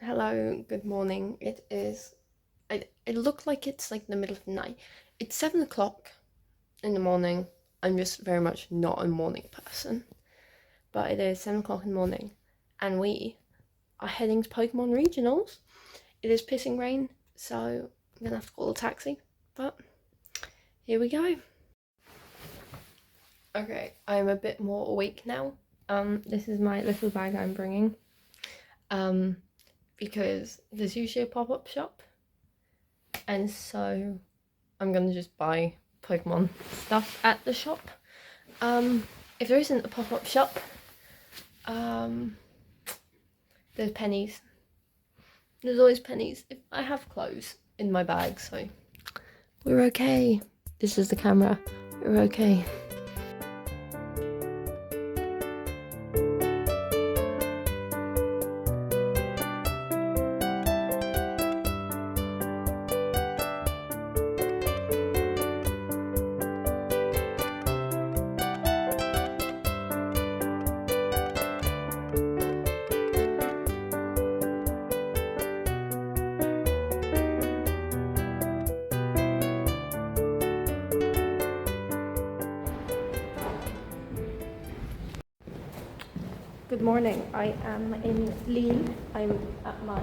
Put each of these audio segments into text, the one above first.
Hello, good morning. It looked like it's like the middle of the night. It's 7 o'clock in the morning. I'm just very much not a morning person. But it is 7 o'clock in the morning. And we are heading to Pokemon Regionals. It is pissing rain, so I'm gonna have to call a taxi. But here we go. Okay, I'm a bit more awake now. This is my little bag I'm bringing. Because there's usually a pop-up shop, and so I'm gonna just buy Pokemon stuff at the shop. If there isn't a pop-up shop, there's pennies. There's always pennies. I have clothes in my bag, so we're okay. This is the camera. We're okay. Good morning. I am in Lille. I'm at my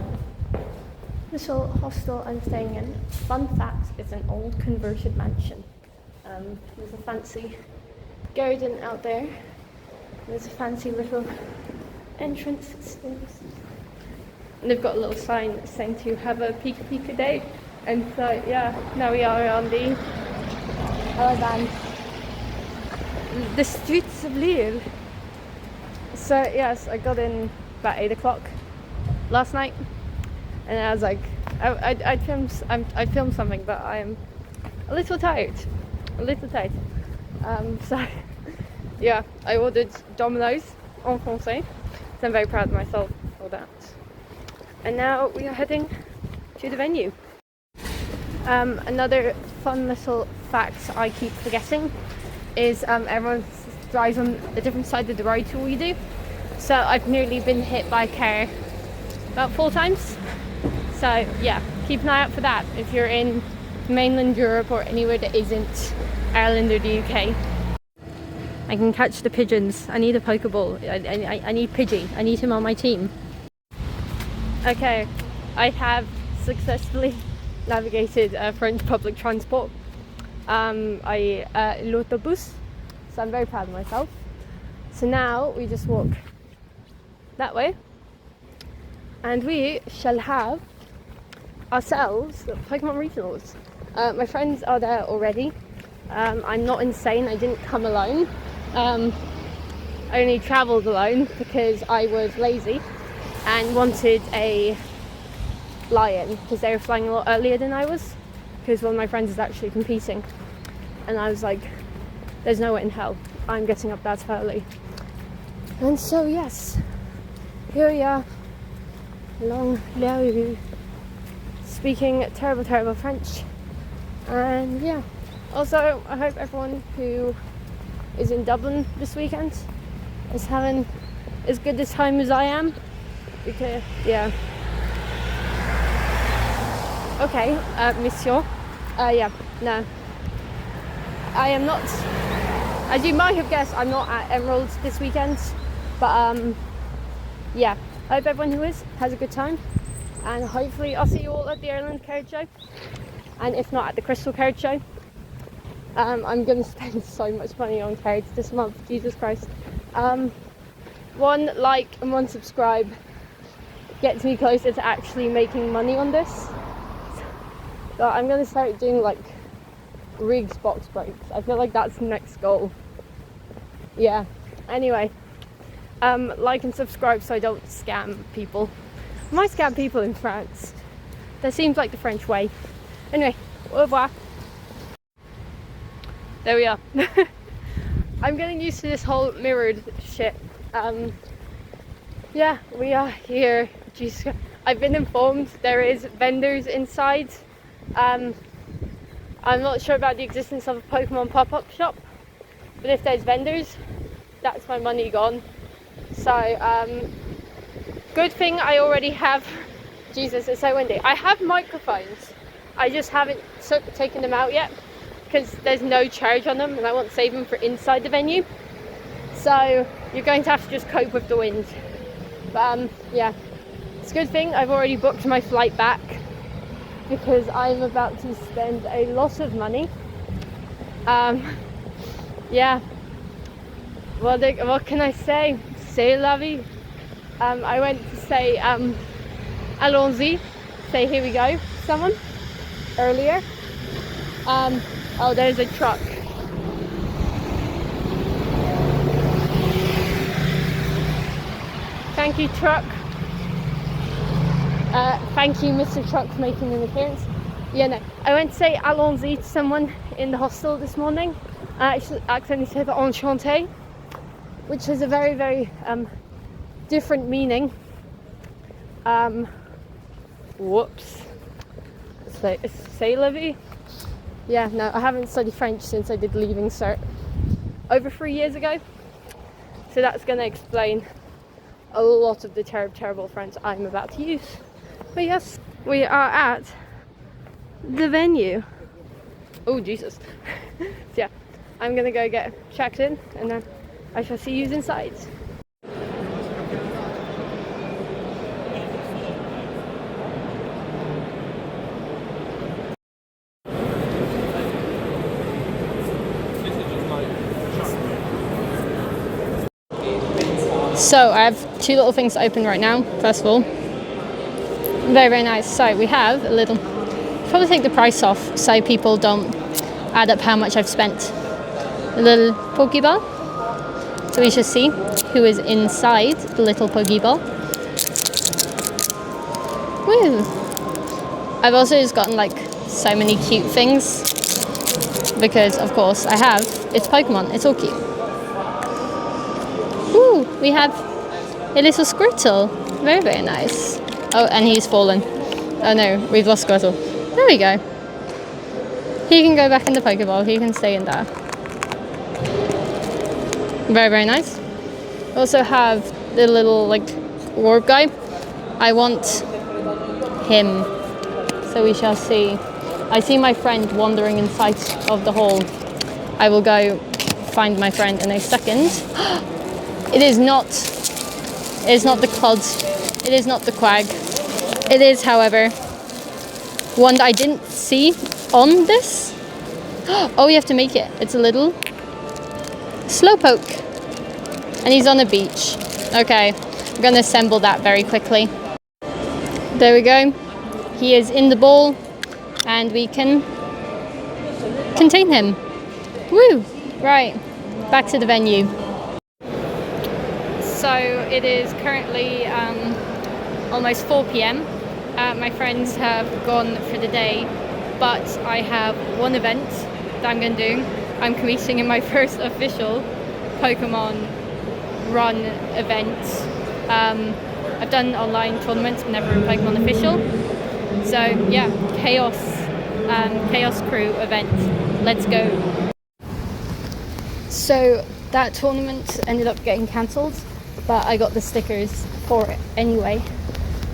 little hostel I'm staying in. Fun fact, it's an old converted mansion. There's a fancy garden out there. There's a fancy little entrance stairs. And they've got a little sign saying to have a Pika Pika day. And so, yeah, now we are on the streets of Lille. So yes, I got in about 8 o'clock last night, and I was like, I filmed something, but I am a little tired. So yeah, I ordered Domino's en français, so I'm very proud of myself for that. And now we are heading to the venue. Another fun little fact I keep forgetting is everyone drives on a different side of the road to all you do. So I've nearly been hit by a car about 4 times. So yeah, keep an eye out for that if you're in mainland Europe or anywhere that isn't Ireland or the UK. I can catch the pigeons. I need a Pokeball. I need Pidgey. I need him on my team. Okay, I have successfully navigated French public transport. L'autobus. So I'm very proud of myself. So now we just walk that way, and we shall have ourselves Pokemon Regionals. My friends are there already. I'm not insane. I didn't come alone. I only travelled alone because I was lazy and wanted a lion because they were flying a lot earlier than I was, because one of my friends is actually competing, and I was like, there's no way in hell I'm getting up that early. And so yes, here we are, along la rue, speaking terrible French. And yeah, also I hope everyone who is in Dublin this weekend is having as good a time as I am, because yeah. Okay, monsieur. Yeah, no, I am not. As you might have guessed, I'm not at Emeralds this weekend, but yeah, I hope everyone who is has a good time, and hopefully I'll see you all at the Ireland Card Show, and if not at the Crystal Card Show. I'm going to spend so much money on cards this month, Jesus Christ. 1 like and 1 subscribe gets me closer to actually making money on this. So I'm going to start doing like rigs box breaks. I feel like that's the next goal. Yeah, anyway, like and subscribe so I don't scam people. I might scam people in France. That seems like the French way. Anyway, au revoir. There we are. I'm getting used to this whole mirrored shit. Yeah, we are here. Jesus, I've been informed there is vendors inside. I'm not sure about the existence of a Pokemon pop-up shop, but if there's vendors, that's my money gone. So good thing I already have Jesus, it's so windy. I have microphones. I just haven't taken them out yet because there's no charge on them and I want to save them for inside the venue. So you're going to have to just cope with the wind. But yeah, it's a good thing I've already booked my flight back because I'm about to spend a lot of money. Yeah. What can I say? C'est la vie. I went to say allons-y, say here we go, someone earlier. Oh, there's a truck. Thank you, truck. Thank you, Mr. Truck, for making an appearance. Yeah, no, I went to say allons-y to someone in the hostel this morning. I actually accidentally said enchanté, which has a very, very different meaning. Whoops. C'est la vie. Yeah, no, I haven't studied French since I did Leaving Cert over 3 years ago. So that's going to explain a lot of the terrible French I'm about to use. But yes, we are at the venue. Oh, Jesus. So yeah, I'm going to go get checked in and then I shall see you inside. So I have two little things open right now. First of all, very, very nice. So we have a little, probably take the price off so people don't add up how much I've spent. A little Pokeball. So we shall see who is inside the little Pokeball. Woo! I've also just gotten like so many cute things because of course I have, it's Pokemon, it's all cute. Ooh, we have a little Squirtle. Very, very nice. Oh, and he's fallen. Oh no, we've lost Squirtle. There we go. He can go back in the Pokeball. He can stay in there. Very, very nice. Also have the little like orb guy. I want him. So we shall see. I see my friend wandering inside of the hall. I will go find my friend in a second. It is not the Clod, it is not the Quag. It is, however, one that I didn't see on this. Oh, you have to make it. It's a little Slowpoke. And he's on a beach. Okay, I'm gonna assemble that very quickly. There we go. He is in the ball and we can contain him. Woo! Right, back to the venue. So it is currently almost 4 p.m. My friends have gone for the day, but I have one event that I'm going to do. I'm competing in my first official Pokemon run event. I've done online tournaments, but never a Pokemon official. So yeah, Chaos Crew event. Let's go. So that tournament ended up getting cancelled, but I got the stickers for it anyway.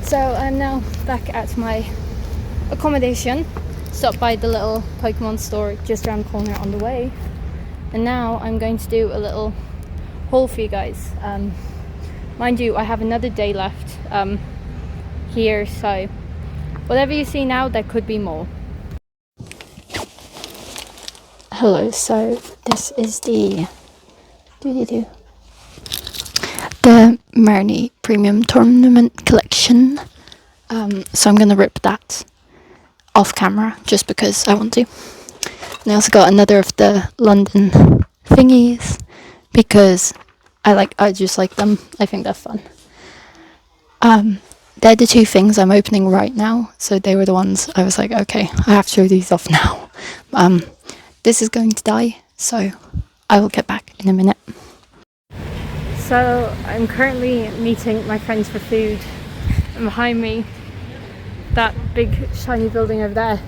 So I'm now back at my accommodation. Stopped by the little Pokemon store just around the corner on the way. And now I'm going to do a little haul for you guys. Mind you, I have another day left here, so whatever you see now, there could be more. Hello, so this is the Marnie Premium Tournament Collection. So I'm going to rip that off camera just because I want to. And I also got another of the London thingies because I just like them. I think they're fun. They're the two things I'm opening right now, so they were the ones I was like, okay, I have to show these off now. This is going to die, so I will get back in a minute. So I'm currently meeting my friends for food, and behind me, that big shiny building over there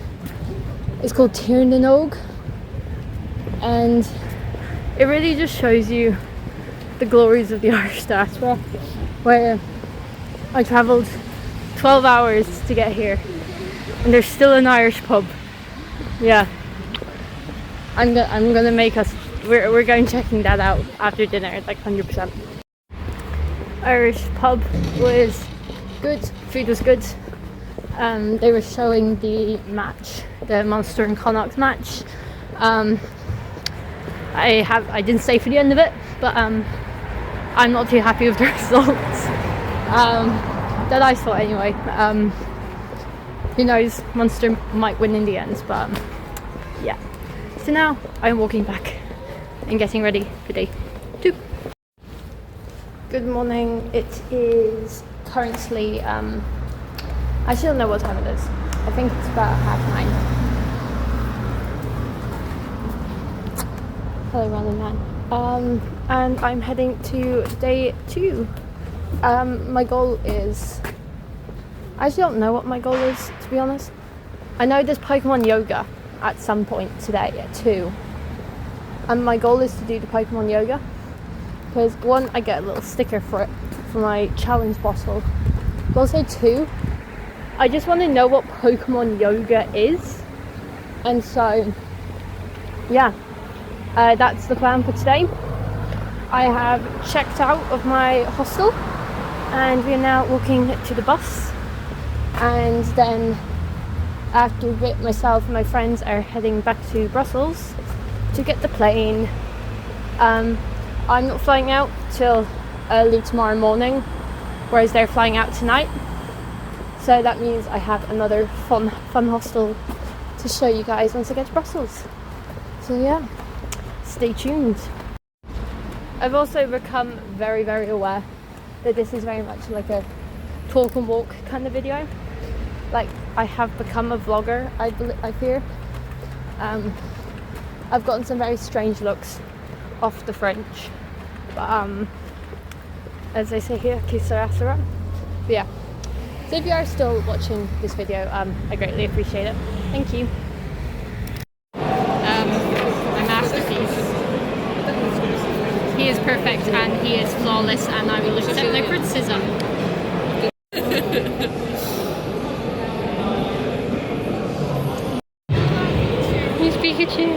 is called Tiernanog, and it really just shows you the glories of the Irish diaspora, where I travelled 12 hours to get here, and there's still an Irish pub. Yeah, I'm gonna make us. We're going checking that out after dinner, like 100%. Irish pub was good. Food was good. They were showing the match, the Munster and Connacht match. I didn't stay for the end of it, but I'm not too happy with the results. That I thought anyway. Who knows? Munster might win in the end, but yeah. So now I'm walking back and getting ready for day 2. Good morning. It is currently I still don't know what time it is. I think it's about 9:30. Hello, random man. And I'm heading to day 2. My goal is... I actually don't know what my goal is, to be honest. I know there's Pokemon Yoga at some point today at 2. And my goal is to do the Pokemon Yoga. Because 1, I get a little sticker for it, for my challenge bottle. But also 2, I just want to know what Pokemon Yoga is. And so, yeah. That's the plan for today. I have checked out of my hostel and we're now walking to the bus, and then after a bit myself and my friends are heading back to Brussels to get the plane. I'm not flying out till early tomorrow morning, whereas they're flying out tonight, so that means I have another fun hostel to show you guys once I get to Brussels. So yeah, stay tuned. I've also become very, very aware that this is very much like a talk and walk kind of video. Like, I have become a vlogger, I fear. I've gotten some very strange looks off the French, but as they say here, qui sera sera. But yeah, so if you are still watching this video, I greatly appreciate it. Thank you. My masterpiece. He is perfect and he is flawless, and I will accept no criticism. He's Pikachu.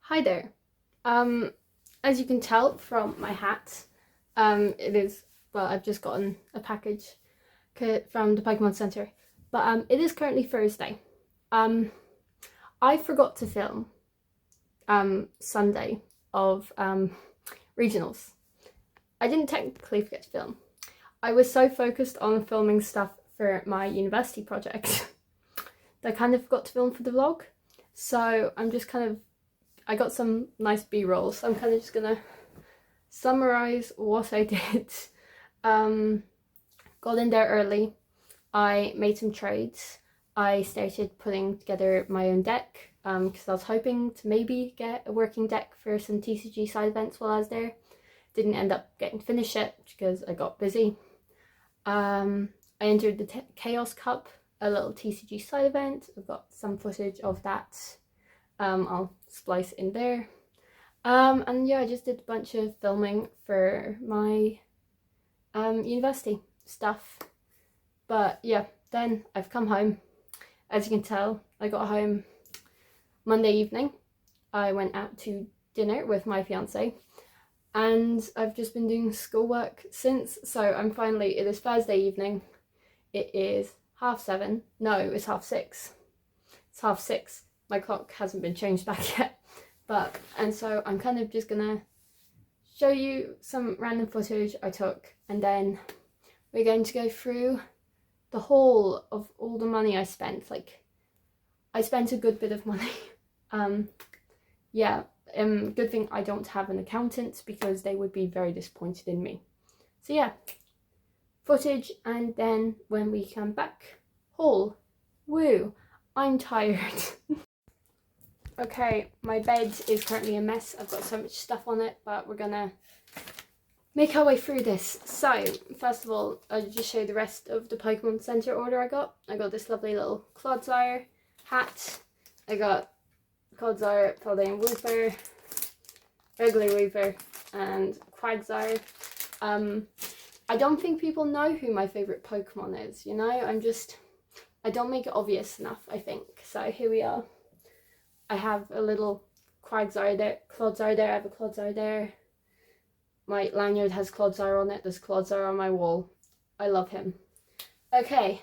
Hi there. As you can tell from my hat, it is, well, I've just gotten a package from the Pokemon Center, but it is currently Thursday. I forgot to film Sunday of regionals. I didn't technically forget to film. I was so focused on filming stuff for my university project that I kind of forgot to film for the vlog. So I'm just kind of, I got some nice B-rolls, so I'm kind of just gonna summarize what I did. Got in there early, I made some trades, I started putting together my own deck, because I was hoping to maybe get a working deck for some TCG side events while I was there. Didn't end up getting to finish it because I got busy. I entered the Chaos Cup, a little TCG side event. I've got some footage of that. I'll splice in there. And yeah, I just did a bunch of filming for my university stuff. But yeah, then I've come home. As you can tell, I got home Monday evening. I went out to dinner with my fiance, and I've just been doing schoolwork since. So I'm finally, it is Thursday evening. It is 7:30. No, it's 6:30. It's 6:30. My clock hasn't been changed back yet. But, and so I'm kind of just gonna show you some random footage I took, and then we're going to go through the whole of all the money I spent. Like, I spent a good bit of money. Yeah, good thing I don't have an accountant, because they would be very disappointed in me. So yeah, footage, and then when we come back, haul. Woo, I'm tired. Okay, my bed is currently a mess. I've got so much stuff on it, but we're gonna make our way through this. So, first of all, I'll just show you the rest of the Pokemon Center order I got. I got this lovely little Clodsire hat, I got Clodsire, Paldean Wooper, regular Weaver, and Quagsire. I don't think people know who my favourite Pokemon is, you know? I don't make it obvious enough, I think. So here we are. I have a little Quagsire there, Clodsire there, I have a Clodsire there. My lanyard has Clodsire on it, there's Clodsire on my wall. I love him. Okay,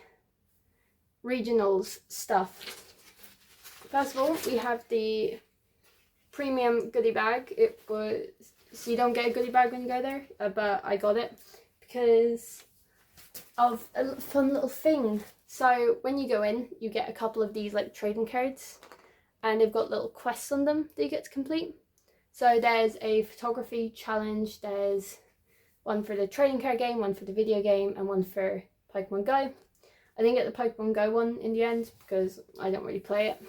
regionals stuff. First of all, we have the premium goodie bag. It was, so you don't get a goodie bag when you go there, but I got it because of a fun little thing. So when you go in, you get a couple of these like trading cards, and they've got little quests on them that you get to complete. So there's a photography challenge, there's one for the trading card game, one for the video game, and one for Pokemon Go. I didn't get the Pokemon Go one in the end because I don't really play it.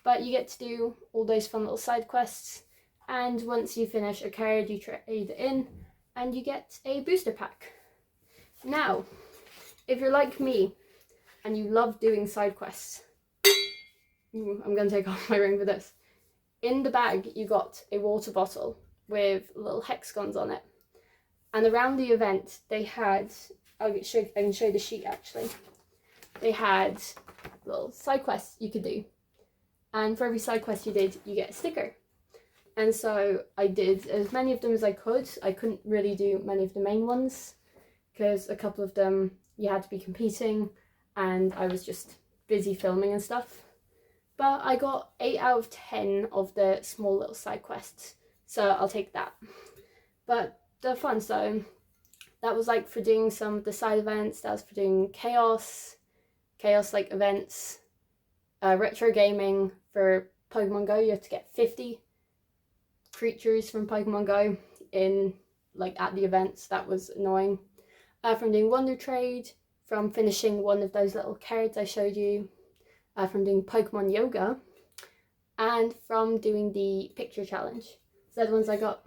But you get to do all those fun little side quests, and once you finish a card, you trade it in, and you get a booster pack. Now, if you're like me, and you love doing side quests, I'm going to take off my ring for this. In the bag, you got a water bottle with little hexagons on it. And around the event, they had, I can show you the sheet actually. They had little side quests you could do. And for every side quest you did, you get a sticker. And so I did as many of them as I could. I couldn't really do many of the main ones because a couple of them you had to be competing and I was just busy filming and stuff. But I got 8 out of 10 of the small little side quests, so I'll take that. But they're fun, so that was like for doing some of the side events, that was for doing chaos like events, retro gaming. For Pokemon Go, you have to get 50 creatures from Pokemon Go in like at the events. That was annoying. From doing Wonder Trade, from finishing one of those little cards I showed you, from doing Pokemon Yoga, and from doing the picture challenge. So they're the ones I got.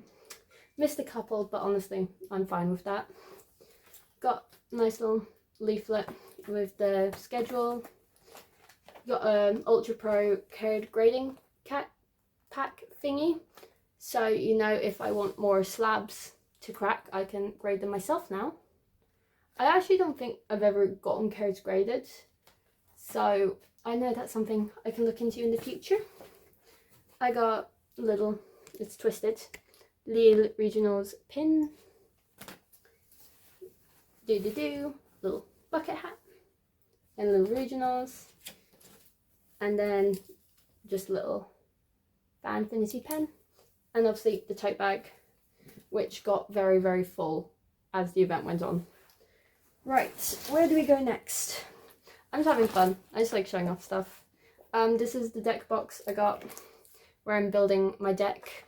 Missed a couple, but honestly, I'm fine with that. Got a nice little leaflet with the schedule. Got an Ultra Pro card grading pack thingy, so you know if I want more slabs to crack, I can grade them myself now. I actually don't think I've ever gotten cards graded, so I know that's something I can look into in the future. I got a little, it's twisted, Lille Regionals pin, little bucket hat, and little regionals. And then just a little Fanfinity pen, and obviously the tote bag, which got very, very full as the event went on. Right, where do we go next? I'm just having fun. I just like showing off stuff. This is the deck box I got where I'm building my deck,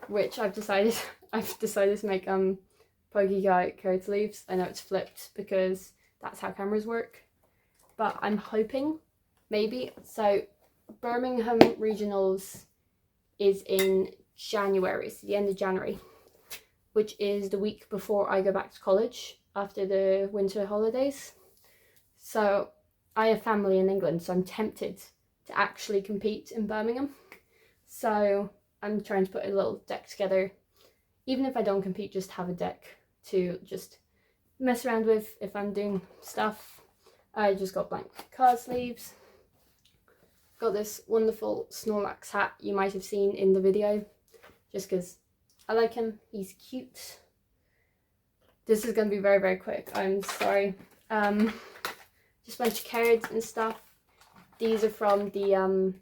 which I've decided to make Pokeguy card sleeves. I know it's flipped because that's how cameras work, but I'm hoping maybe. So Birmingham Regionals is in January, so the end of January, which is the week before I go back to college after the winter holidays. So I have family in England, so I'm tempted to actually compete in Birmingham. So I'm trying to put a little deck together, even if I don't compete, just have a deck to just mess around with if I'm doing stuff. I just got blank card sleeves. Got this wonderful Snorlax hat you might have seen in the video, just because I like him, he's cute. This is going to be very, very quick, I'm sorry. Just a bunch of cards and stuff. These are from the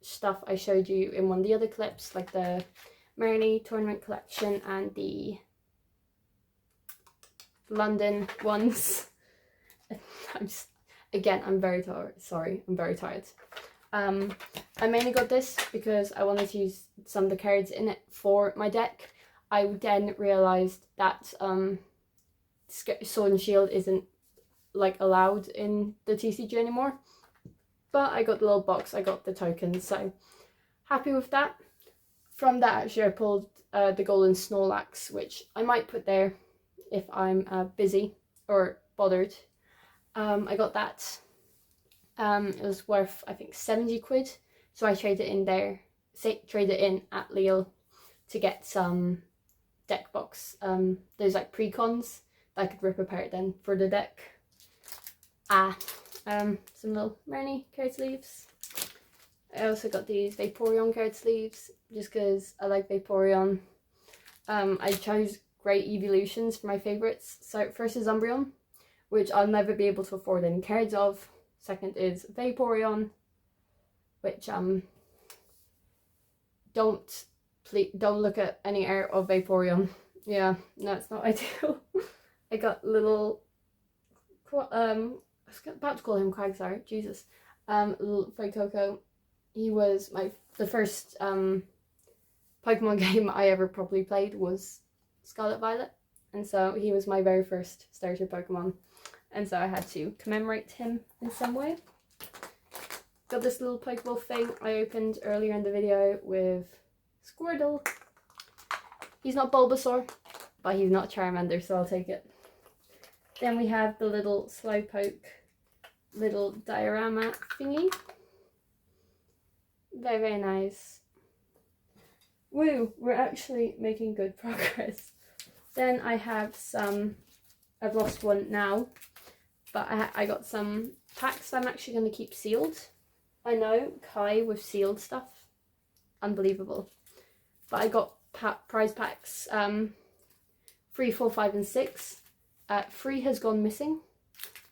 stuff I showed you in one of the other clips, like the Marini tournament collection and the London ones. I'm very tired. Sorry, I'm very tired. I mainly got this because I wanted to use some of the cards in it for my deck. I then realised that Sword and Shield isn't like allowed in the TCG anymore. But I got the little box, I got the tokens, so happy with that. From that actually I pulled the Golden Snorlax, which I might put there if I'm busy or bothered. I got that. It was worth I think 70 quid, So I traded in there, traded in at Lille to get some deck box. There's like pre-cons that I could rip apart then for the deck. Some little Marnie card sleeves. I also got these Vaporeon card sleeves just because I like Vaporeon. I chose Great Evolutions for my favourites. So first is Umbreon, which I'll never be able to afford any cards of. Second is Vaporeon, which don't look at any art of Vaporeon. Yeah, no, it's not ideal. I got little I was about to call him Quagsire, Jesus. Little Fuecoco. He was the first Pokemon game I ever properly played was Scarlet Violet, and so he was my very first starter Pokemon, and so I had to commemorate him in some way. Got this little Pokeball thing I opened earlier in the video with Squirtle. He's not Bulbasaur, but he's not Charmander, so I'll take it. Then we have the little Slowpoke little diorama thingy. Very, very nice. Woo, we're actually making good progress. Then I have some, I've lost one now, but I got some packs I'm actually going to keep sealed. I know, Kai with sealed stuff. Unbelievable. But I got prize packs 3, 4, 5 and 6. 3 has gone missing.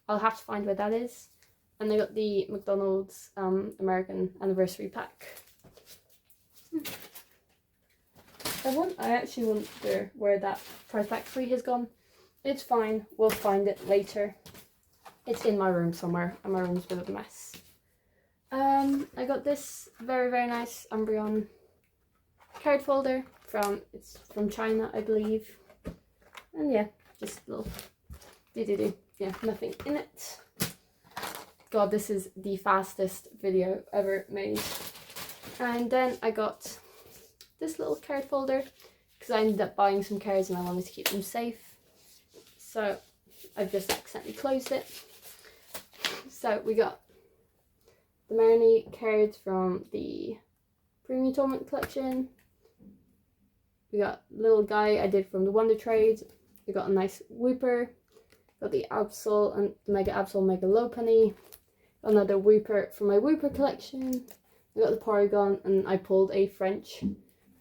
I'll have to find where that is. And I got the McDonald's American Anniversary pack. I actually wonder where that prize pack 3 has gone. It's fine, we'll find it later. It's in my room somewhere, and my room's a bit of a mess. I got this very, very nice Umbreon card folder it's from China, I believe. And yeah, just a little yeah, nothing in it. God, this is the fastest video ever made. And then I got this little card folder because I ended up buying some cards and I wanted to keep them safe. So I've just accidentally closed it. So we got the Marnie cards from the Premium Tournament collection. We got little guy I did from the Wonder Trade. We got a nice Wooper. Got the Absol and Mega Absol Mega Lopunny. Another Wooper from my Wooper collection. I got the Porygon, and I pulled a French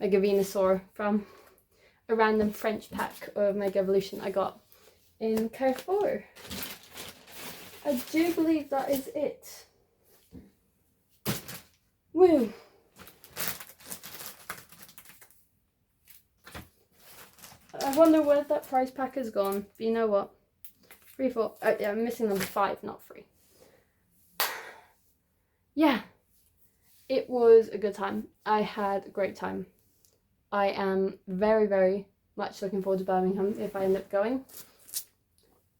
Mega Venusaur from a random French pack of Mega Evolution I got in Carrefour. I do believe that is it. Woo! I wonder where that prize pack has gone, but you know what? 3, 4, yeah, I'm missing number 5, not 3. Yeah, it was a good time. I had a great time. I am very, very much looking forward to Birmingham if I end up going.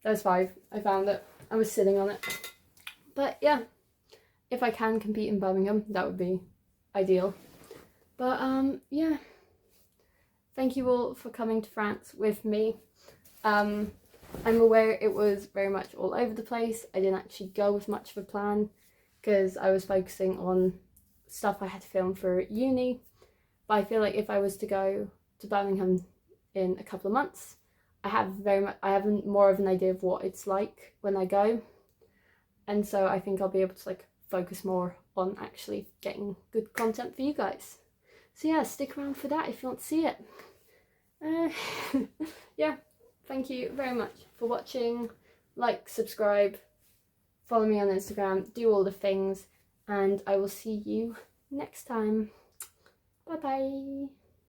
There's 5. I found it. I was sitting on it. But yeah, if I can compete in Birmingham, that would be ideal. But yeah, thank you all for coming to France with me. I'm aware it was very much all over the place. I didn't actually go with much of a plan because I was focusing on stuff I had to film for uni. But I feel like if I was to go to Birmingham in a couple of months, I have more of an idea of what it's like when I go. And so I think I'll be able to focus more on actually getting good content for you guys. So yeah, stick around for that if you want to see it. Yeah, thank you very much for watching. Like, subscribe, follow me on Instagram, do all the things, and I will see you next time. Bye bye.